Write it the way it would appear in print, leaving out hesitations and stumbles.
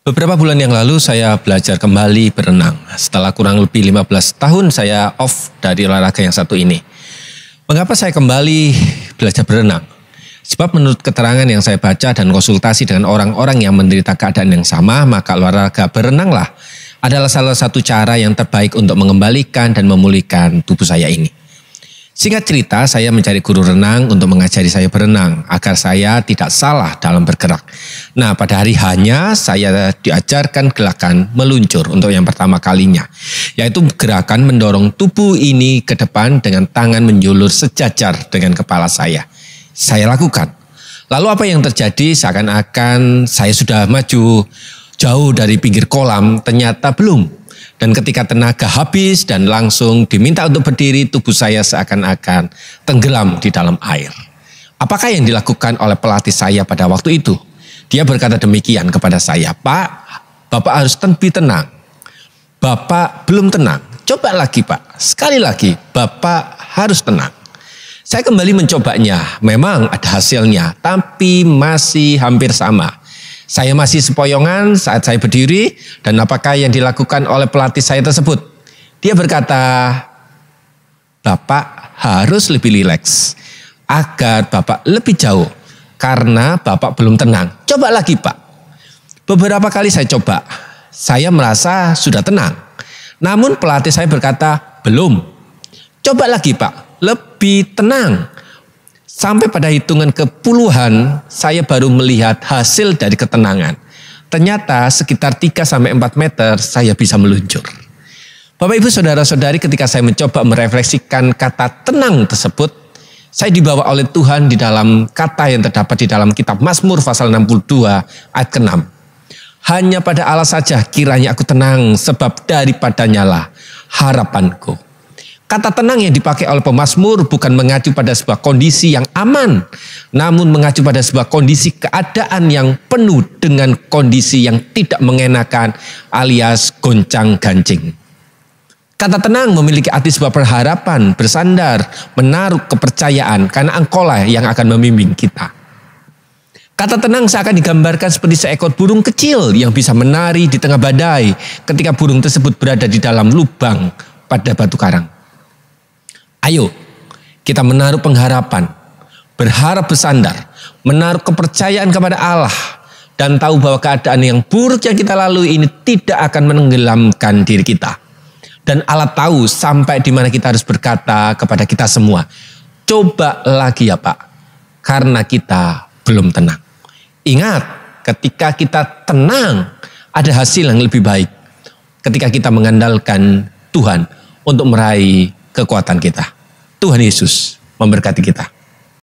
Beberapa bulan yang lalu saya belajar kembali berenang. Setelah kurang lebih 15 tahun saya off dari olahraga yang satu ini. Mengapa saya kembali belajar berenang? Sebab menurut keterangan yang saya baca dan konsultasi dengan orang-orang yang menderita keadaan yang sama, maka olahraga berenanglah adalah salah satu cara yang terbaik untuk mengembalikan dan memulihkan tubuh saya ini. Singkat cerita, saya mencari guru renang untuk mengajari saya berenang agar saya tidak salah dalam bergerak. Nah, pada hari hanya saya diajarkan gerakan meluncur untuk yang pertama kalinya, yaitu gerakan mendorong tubuh ini ke depan dengan tangan menjulur sejajar dengan kepala saya. Saya lakukan. Lalu apa yang terjadi? Seakan-akan saya sudah maju jauh dari pinggir kolam, ternyata belum. Dan ketika tenaga habis dan langsung diminta untuk berdiri, tubuh saya seakan-akan tenggelam di dalam air. Apakah yang dilakukan oleh pelatih saya pada waktu itu? Dia berkata demikian kepada saya, "Pak, Bapak harus lebih tenang. Bapak belum tenang. Coba lagi, Pak. Sekali lagi, Bapak harus tenang." Saya kembali mencobanya. Memang ada hasilnya, tapi masih hampir sama. Saya masih sepoyongan saat saya berdiri, dan apakah yang dilakukan oleh pelatih saya tersebut? Dia berkata, "Bapak harus lebih rileks agar Bapak lebih jauh karena Bapak belum tenang. Coba lagi, Pak." Beberapa kali saya coba, saya merasa sudah tenang. Namun pelatih saya berkata, "Belum. Coba lagi, Pak, lebih tenang." Sampai pada hitungan ke-puluhan, saya baru melihat hasil dari ketenangan. Ternyata sekitar 3-4 meter saya bisa meluncur. Bapak Ibu Saudara-saudari, ketika saya mencoba merefleksikan kata tenang tersebut, saya dibawa oleh Tuhan di dalam kata yang terdapat di dalam kitab Mazmur pasal 62 ayat ke-6. "Hanya pada Allah saja kiranya aku tenang, sebab daripadanya lah harapanku." Kata tenang yang dipakai oleh pemazmur bukan mengacu pada sebuah kondisi yang aman, namun mengacu pada sebuah kondisi keadaan yang penuh dengan kondisi yang tidak mengenakan alias goncang-gancing. Kata tenang memiliki arti sebuah pengharapan, bersandar, menaruh kepercayaan karena Engkaulah yang akan membimbing kita. Kata tenang seakan digambarkan seperti seekor burung kecil yang bisa menari di tengah badai ketika burung tersebut berada di dalam lubang pada batu karang. Ayo, kita menaruh pengharapan, berharap bersandar, menaruh kepercayaan kepada Allah, dan tahu bahwa keadaan yang buruk yang kita lalui ini tidak akan menenggelamkan diri kita. Dan Allah tahu sampai di mana kita harus berkata kepada kita semua, "Coba lagi ya Pak, karena kita belum tenang." Ingat, ketika kita tenang, ada hasil yang lebih baik. Ketika kita mengandalkan Tuhan untuk meraih kekuatan kita. Tuhan Yesus memberkati kita.